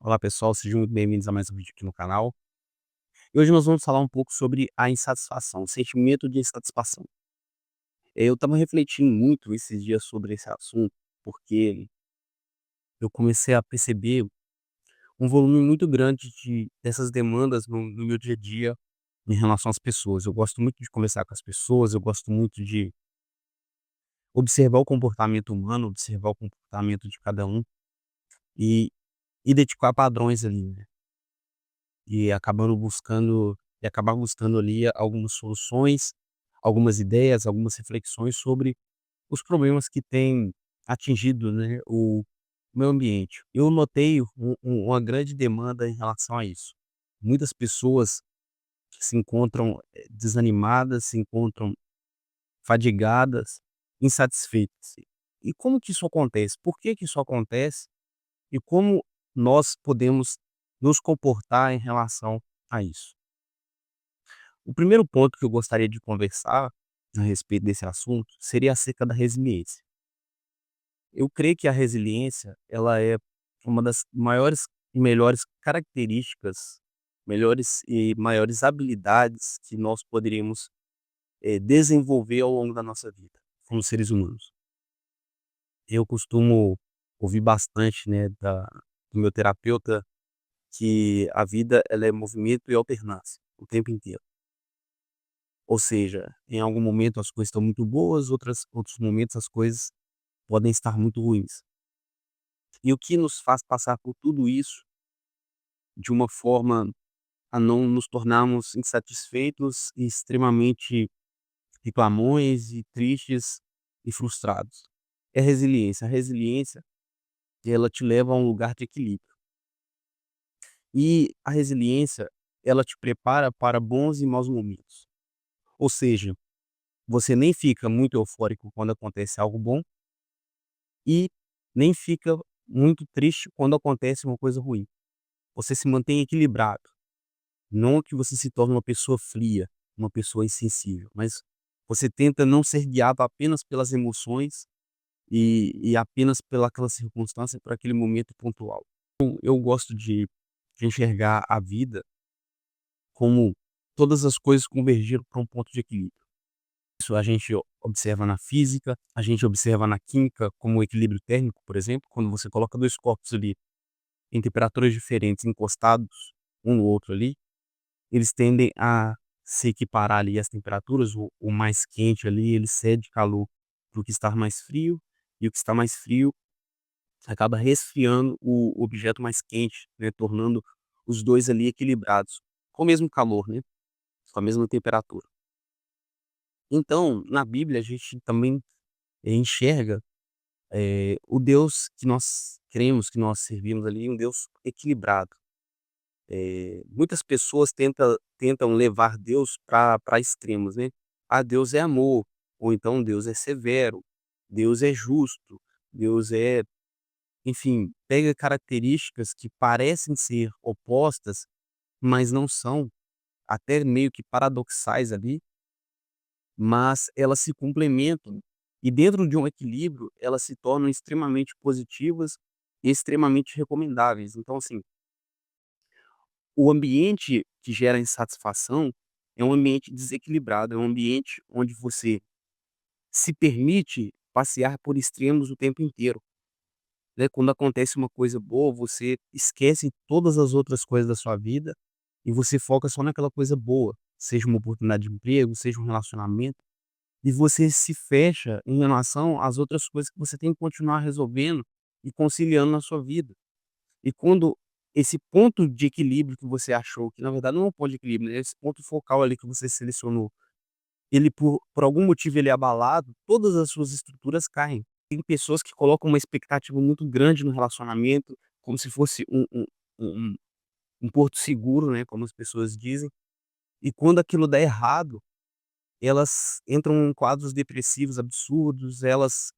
Olá pessoal, sejam muito bem-vindos a mais um vídeo aqui no canal. E hoje nós vamos falar um pouco sobre a insatisfação, o sentimento de insatisfação. Eu estava refletindo muito esses dias sobre esse assunto, porque eu comecei a perceber um volume muito grande dessas demandas no meu dia a dia em relação às pessoas. Eu gosto muito de conversar com as pessoas, eu gosto muito de observar o comportamento humano, observar o comportamento de cada um e identificar padrões ali, né? E acabar buscando ali algumas soluções, algumas ideias, algumas reflexões sobre os problemas que têm atingido, né, o meu ambiente. Eu notei uma grande demanda em relação a isso. Muitas pessoas se encontram, desanimadas, se encontram fadigadas, insatisfeitas. E como que isso acontece? Por que que isso acontece? E como nós podemos nos comportar em relação a isso? O primeiro ponto que eu gostaria de conversar a respeito desse assunto seria acerca da resiliência. Eu creio que a resiliência, ela é uma das maiores e melhores características, melhores e maiores habilidades que nós poderíamos, desenvolver ao longo da nossa vida, como seres humanos. Eu costumo ouvir bastante, né, do meu terapeuta, que a vida ela é movimento e alternância, o tempo inteiro. Ou seja, em algum momento as coisas estão muito boas, outros momentos as coisas podem estar muito ruins. E o que nos faz passar por tudo isso de uma forma a não nos tornarmos insatisfeitos e extremamente reclamões e tristes e frustrados? É a resiliência. A resiliência, ela te leva a um lugar de equilíbrio. E a resiliência, ela te prepara para bons e maus momentos. Ou seja, você nem fica muito eufórico quando acontece algo bom e nem fica muito triste quando acontece uma coisa ruim. Você se mantém equilibrado, não que você se torne uma pessoa fria, uma pessoa insensível, mas você tenta não ser guiado apenas pelas emoções e apenas pelaquela circunstância, por aquele momento pontual. Eu gosto de enxergar a vida como todas as coisas convergiram para um ponto de equilíbrio. Isso a gente observa na física, a gente observa na química, como o equilíbrio térmico, por exemplo, quando você coloca 2 corpos ali em temperaturas diferentes, encostados um no outro ali, eles tendem a se equiparar ali as temperaturas, o mais quente ali, ele cede calor para o que está mais frio, e o que está mais frio acaba resfriando o objeto mais quente, né, tornando os 2 ali equilibrados, com o mesmo calor, né, com a mesma temperatura. Então, na Bíblia a gente também enxerga, o Deus que nós cremos, que nós servimos ali, um Deus equilibrado. Muitas pessoas tentam levar Deus para extremos, né. Ah, Deus é amor, ou então Deus é severo, Deus é justo, Deus é enfim, pega características que parecem ser opostas, mas não são, até meio que paradoxais ali, mas elas se complementam e dentro de um equilíbrio, elas se tornam extremamente positivas e extremamente recomendáveis. Então assim, o ambiente que gera insatisfação é um ambiente desequilibrado, é um ambiente onde você se permite passear por extremos o tempo inteiro, né. Quando acontece uma coisa boa, você esquece todas as outras coisas da sua vida e você foca só naquela coisa boa, seja uma oportunidade de emprego, seja um relacionamento, e você se fecha em relação às outras coisas que você tem que continuar resolvendo e conciliando na sua vida. E quando esse ponto de equilíbrio que você achou, que na verdade não é um ponto de equilíbrio, né, esse ponto focal ali que você selecionou, ele por algum motivo ele é abalado, todas as suas estruturas caem. Tem pessoas que colocam uma expectativa muito grande no relacionamento, como se fosse um um porto seguro, né, como as pessoas dizem, e quando aquilo dá errado, elas entram em quadros depressivos absurdos, elas,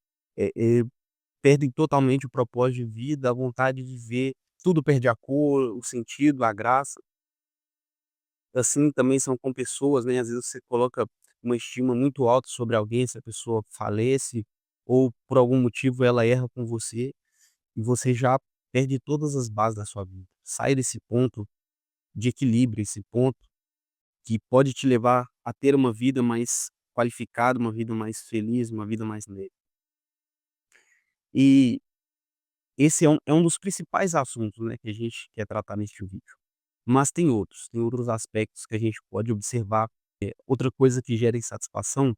perdem totalmente o propósito de vida, a vontade de viver, tudo perde a cor, o sentido, a graça. Assim também são com pessoas, né, às vezes você coloca uma estima muito alta sobre alguém, se a pessoa falece ou por algum motivo ela erra com você, e você já perde todas as bases da sua vida. sai desse ponto de equilíbrio, esse ponto que pode te levar a ter uma vida mais qualificada, uma vida mais feliz, uma vida mais leve. E esse é um dos principais assuntos, né, que a gente quer tratar neste vídeo. Mas tem outros aspectos que a gente pode observar. Outra coisa que gera insatisfação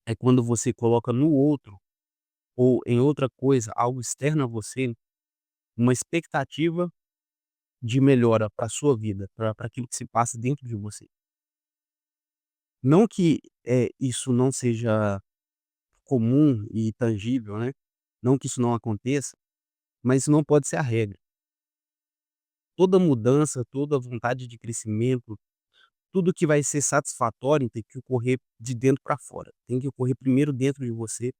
é quando você coloca no outro ou em outra coisa, algo externo a você, uma expectativa de melhora para sua vida, para aquilo que se passa dentro de você. Não que, isso não seja comum e tangível, né, não que isso não aconteça, mas isso não pode ser a regra. Toda mudança, toda vontade de crescimento, tudo que vai ser satisfatório tem que ocorrer de dentro para fora, tem que ocorrer primeiro dentro de você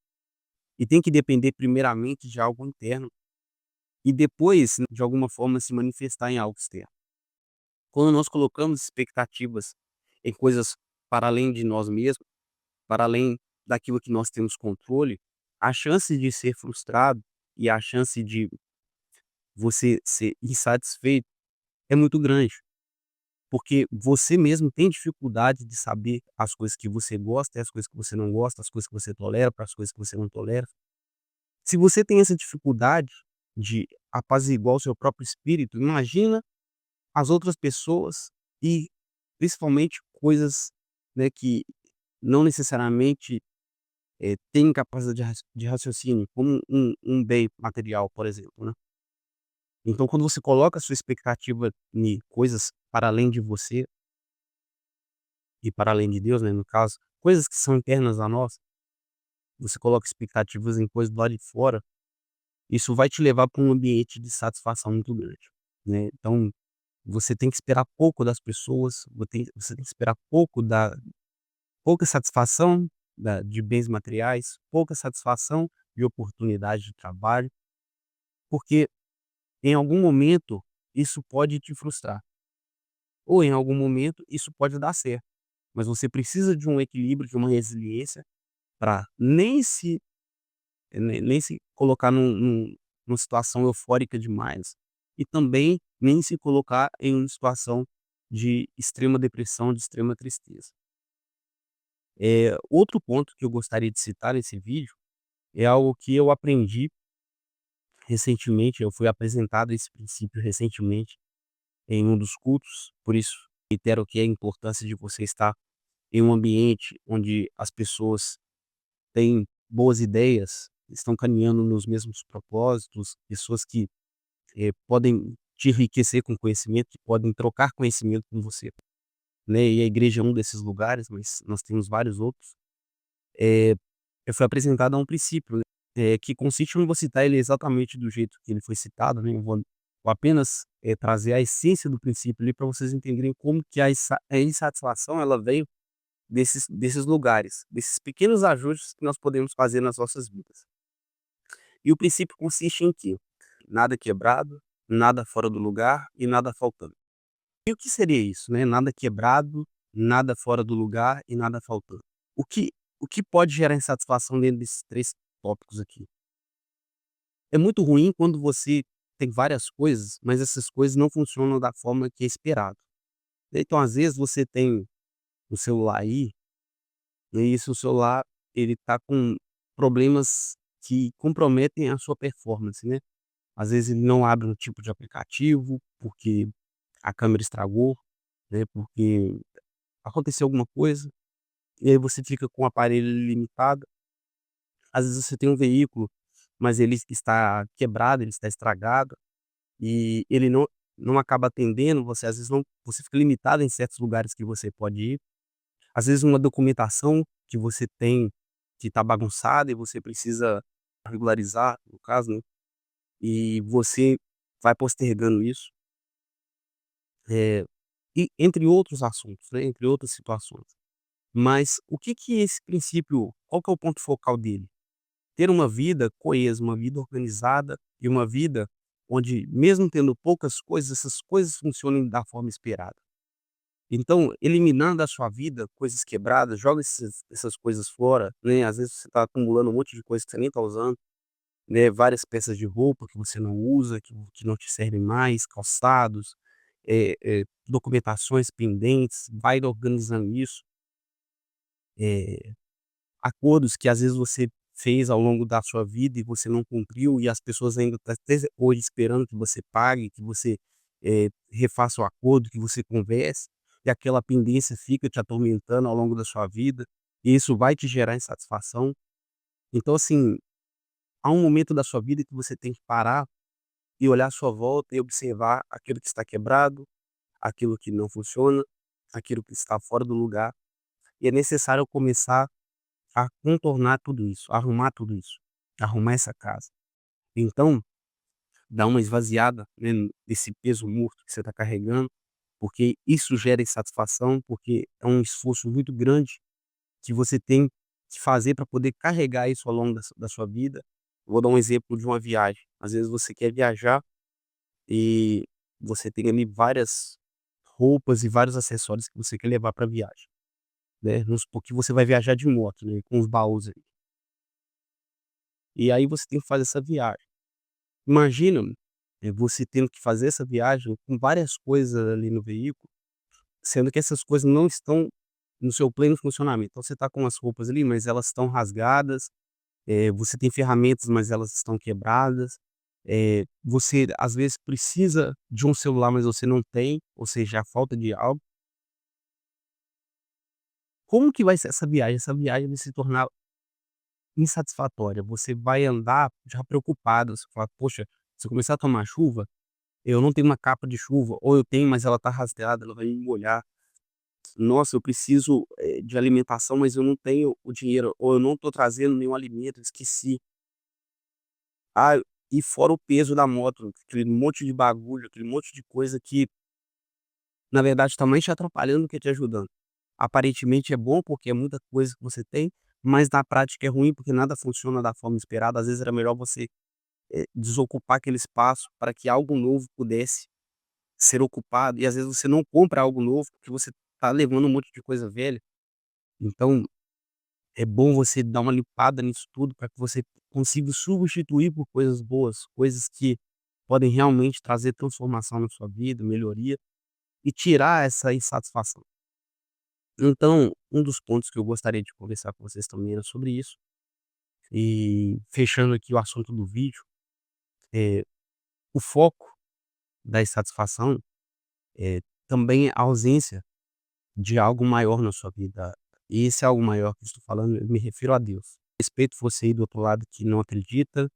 e tem que depender primeiramente de algo interno e depois, de alguma forma, se manifestar em algo externo. Quando nós colocamos expectativas em coisas para além de nós mesmos, para além daquilo que nós temos controle, a chance de ser frustrado e a chance de você ser insatisfeito é muito grande, porque você mesmo tem dificuldade de saber as coisas que você gosta e as coisas que você não gosta, as coisas que você tolera para as coisas que você não tolera. Se você tem essa dificuldade de apaziguar o seu próprio espírito, imagina as outras pessoas e principalmente coisas, né, que não necessariamente, têm capacidade de raciocínio, como um bem material, por exemplo, né. Então quando você coloca a sua expectativa em coisas para além de você e para além de Deus, né, no caso, coisas que são internas a nós, você coloca expectativas em coisas do lado de fora, isso vai te levar para um ambiente de satisfação muito grande, né. Então, você tem que esperar pouco das pessoas, você tem que esperar pouca satisfação de bens materiais, pouca satisfação de oportunidade de trabalho, porque em algum momento isso pode te frustrar, ou em algum momento isso pode dar certo, mas você precisa de um equilíbrio, de uma resiliência para nem se colocar numa situação eufórica demais, e também nem se colocar em uma situação de extrema depressão, de extrema tristeza. Outro ponto que eu gostaria de citar nesse vídeo, é algo que eu aprendi recentemente, eu fui apresentado esse princípio recentemente em um dos cultos, por isso reitero aqui a importância de você estar em um ambiente onde as pessoas têm boas ideias, estão caminhando nos mesmos propósitos, pessoas que, podem te enriquecer com conhecimento, que podem trocar conhecimento com você, né, e a igreja é um desses lugares, mas nós temos vários outros. Eh, eu fui apresentado a um princípio, né, que consiste, eu não vou citar ele exatamente do jeito que ele foi citado, né, eu vou apenas, trazer a essência do princípio ali para vocês entenderem como que a insatisfação ela veio desses lugares, desses pequenos ajustes que nós podemos fazer nas nossas vidas. E o princípio consiste em quê? Nada quebrado, nada fora do lugar e nada faltando. E o que seria isso, né, nada quebrado, nada fora do lugar e nada faltando? O que o que pode gerar insatisfação dentro desses 3 tópicos aqui? É muito ruim quando você tem várias coisas, mas essas coisas não funcionam da forma que é esperado. Então, às vezes, você tem um celular aí, e esse o celular, ele tá com problemas que comprometem a sua performance, né. Às vezes ele não abre um tipo de aplicativo, porque a câmera estragou, né, porque aconteceu alguma coisa, e aí você fica com o aparelho limitado. Às vezes você tem um veículo, mas ele está quebrado, ele está estragado, e ele não acaba atendendo, você às vezes não você fica limitado em certos lugares que você pode ir. Às vezes uma documentação que você tem que está bagunçada e você precisa regularizar, no caso, né, e você vai postergando isso, eh, e entre outros assuntos, né, entre outras situações. Mas o que que esse princípio qual que é o ponto focal dele? Ter uma vida coesa, uma vida organizada e uma vida onde, mesmo tendo poucas coisas, essas coisas funcionem da forma esperada. Então, eliminando da sua vida coisas quebradas, joga essas coisas fora, né, às vezes você está acumulando um monte de coisa que você nem está usando, né, várias peças de roupa que você não usa, que não te servem mais, calçados, documentações pendentes, vai organizando isso, eh, acordos que às vezes você fez ao longo da sua vida e você não cumpriu e as pessoas ainda tá até hoje esperando que você pague, que você, refaça o acordo, que você converse, e aquela pendência fica te atormentando ao longo da sua vida, e isso vai te gerar insatisfação. Então assim, há um momento da sua vida que você tem que parar e olhar à sua volta e observar aquilo que está quebrado, aquilo que não funciona, aquilo que está fora do lugar, e é necessário começar a contornar tudo isso, arrumar tudo isso, arrumar essa casa. Então, dá uma esvaziada, né, nesse peso morto que você está carregando, porque isso gera insatisfação, porque é um esforço muito grande que você tem que fazer para poder carregar isso ao longo da sua vida. Vou dar um exemplo de uma viagem. Às vezes você quer viajar e você tem ali várias roupas e vários acessórios que você quer levar para viagem, né. Vamos supor que você vai viajar de moto, né, com os baús ali. E aí você tem que fazer essa viagem. Imagina, você tendo que fazer essa viagem com várias coisas ali no veículo, sendo que essas coisas não estão no seu pleno funcionamento. Então você está com as roupas ali, mas elas estão rasgadas, você tem ferramentas, mas elas estão quebradas, você às vezes precisa de um celular, mas você não tem, ou seja, a falta de algo. Como que vai ser essa viagem? Essa viagem vai se tornar insatisfatória, você vai andar já preocupado, você fala: "Poxa, se eu começar a tomar chuva, eu não tenho uma capa de chuva, ou eu tenho, mas ela tá rasgada, ela vai me molhar. Nossa, eu preciso, de alimentação, mas eu não tenho o dinheiro, ou eu não tô trazendo nenhum alimento, esqueci". Ah, e fora o peso da moto, aquele monte de bagulho, aquele monte de coisa que, na verdade, tá mais te atrapalhando do que te ajudando. Aparentemente é bom, porque é muita coisa que você tem, mas na prática é ruim, porque nada funciona da forma esperada. Às vezes era melhor você, desocupar aquele espaço para que algo novo pudesse ser ocupado, e às vezes você não compra algo novo, porque você tá levando um monte de coisa velha. Então, é bom você dar uma limpada nisso tudo para que você consiga substituir por coisas boas, coisas que podem realmente trazer transformação na sua vida, melhoria e tirar essa insatisfação. Então, um dos pontos que eu gostaria de conversar com vocês também era sobre isso. E fechando aqui o assunto do vídeo, eh, o foco da insatisfação, é também a ausência de algo maior na sua vida. E esse algo maior que eu estou falando, eu me refiro a Deus. Respeito você aí do outro lado que não acredita,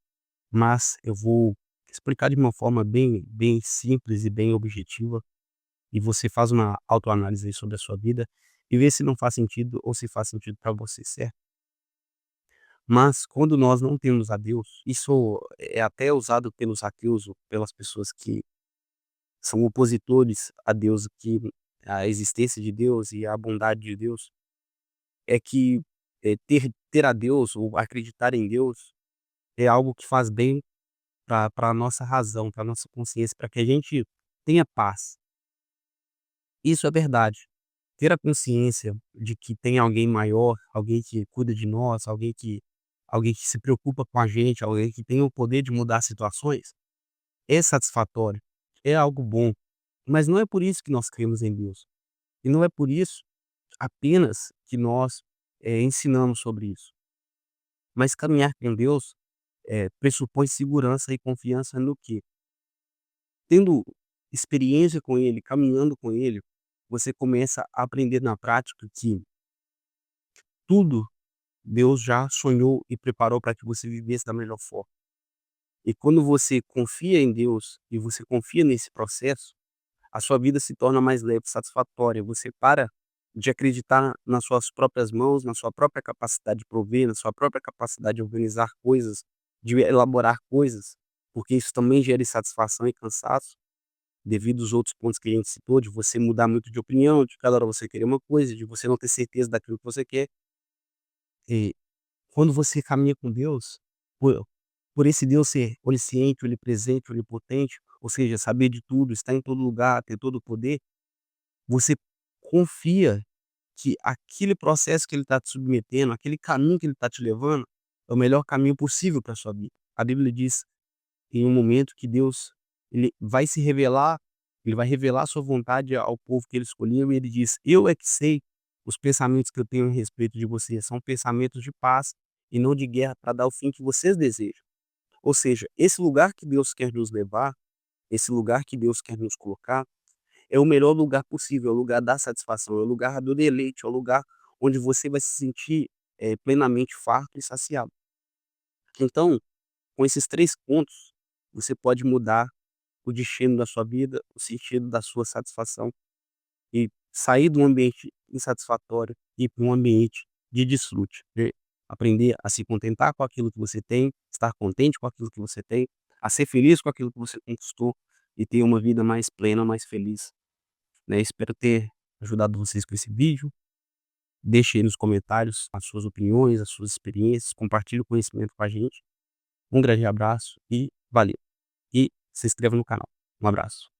mas eu vou explicar de uma forma bem simples e bem objetiva, e você faz uma autoanálise aí sobre a sua vida e vê se não faz sentido ou se faz sentido para você, certo? Mas quando nós não temos a Deus, isso é até usado pelos ateus ou pelas pessoas que são opositores a Deus, que a existência de Deus e a bondade de Deus. É que, ter a Deus ou acreditar em Deus é algo que faz bem para a nossa razão, para a nossa consciência, para que a gente tenha paz. Isso é verdade. Ter a consciência de que tem alguém maior, alguém que cuida de nós, alguém que se preocupa com a gente, alguém que tem o poder de mudar situações, é satisfatório, é algo bom. Mas não é por isso que nós cremos em Deus. E não é por isso apenas que nós, ensinamos sobre isso. Mas caminhar com Deus, pressupõe segurança e confiança no quê? Tendo experiência com Ele, caminhando com Ele, você começa a aprender na prática que tudo Deus já sonhou e preparou para que você vivesse da melhor forma. E quando você confia em Deus e você confia nesse processo, a sua vida se torna mais leve, satisfatória. Você para de acreditar nas suas próprias mãos, na sua própria capacidade de prover, na sua própria capacidade de organizar coisas, de elaborar coisas, porque isso também gera insatisfação e cansaço, devido aos outros pontos que a gente citou, de você mudar muito de opinião, de cada hora você querer uma coisa, de você não ter certeza daquilo que você quer. E quando você caminha com Deus, por, por esse Deus ser onisciente, onipresente, onipotente, ou seja, saber de tudo, estar em todo lugar, ter todo o poder, você confia que aquele processo que ele está te submetendo, aquele caminho que ele está te levando, é o melhor caminho possível para sua vida. A Bíblia diz em um momento que Deus, ele vai revelar a sua vontade ao povo que ele escolheu e ele diz: "Eu é que sei os pensamentos que eu tenho a respeito de vocês, são pensamentos de paz e não de guerra, para dar o fim que vocês desejam". Ou seja, esse lugar que Deus quer nos levar, esse lugar que Deus quer nos colocar, é o melhor lugar possível, é o lugar da satisfação, é o lugar do deleite, é o lugar onde você vai se sentir, plenamente farto e saciado. Então, com esses 3 pontos, você pode mudar o destino da sua vida, o sentido da sua satisfação e sair de um ambiente insatisfatório e ir para um ambiente de desfrute, de aprender a se contentar com aquilo que você tem, estar contente com aquilo que você tem, a ser feliz com aquilo que você conquistou e ter uma vida mais plena, mais feliz, né. Espero ter ajudado vocês com esse vídeo. Deixe aí nos comentários as suas opiniões, as suas experiências, compartilhe o conhecimento com a gente. Um grande abraço e valeu. E se inscreva no canal. Um abraço.